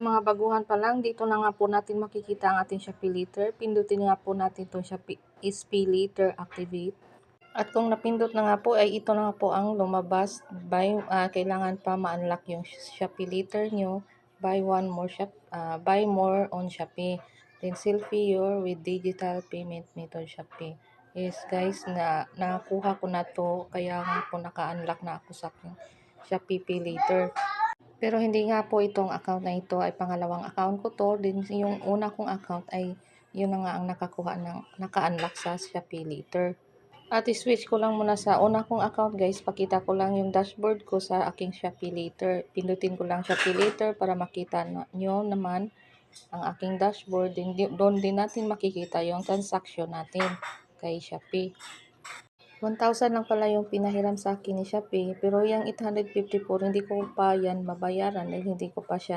Mga baguhan pa lang, dito na nga po natin makikita ang ating Shopee Later. Pindutin nga po natin itong Shopee Pay Later Activate. At kung napindot na nga po ay ito na nga po ang lumabas. Kailangan pa ma-unlock yung Shopee Later nyo. Buy more on Shopee. Then selfie your with digital payment method Shopee. Yes guys, nakakuha ko na to, kaya nga po naka-unlock na ako sa Shopee Pay Later. Pero hindi nga po itong account na ito ay pangalawang account ko to. Din yung una kong account ay yun na nga ang naka-unlock sa Shopee Later. At i-switch ko lang muna sa una kong account guys. Pakita ko lang yung dashboard ko sa aking Shopee Later. Pindutin ko lang Shopee Later para makita nyo naman ang aking dashboard. Doon din natin makikita yung transaction natin kay Shopee. 1,000 lang pala yung pinahiram sa akin ni Shopee, pero yung 854 hindi ko pa yan mabayaran dahil hindi ko pa siya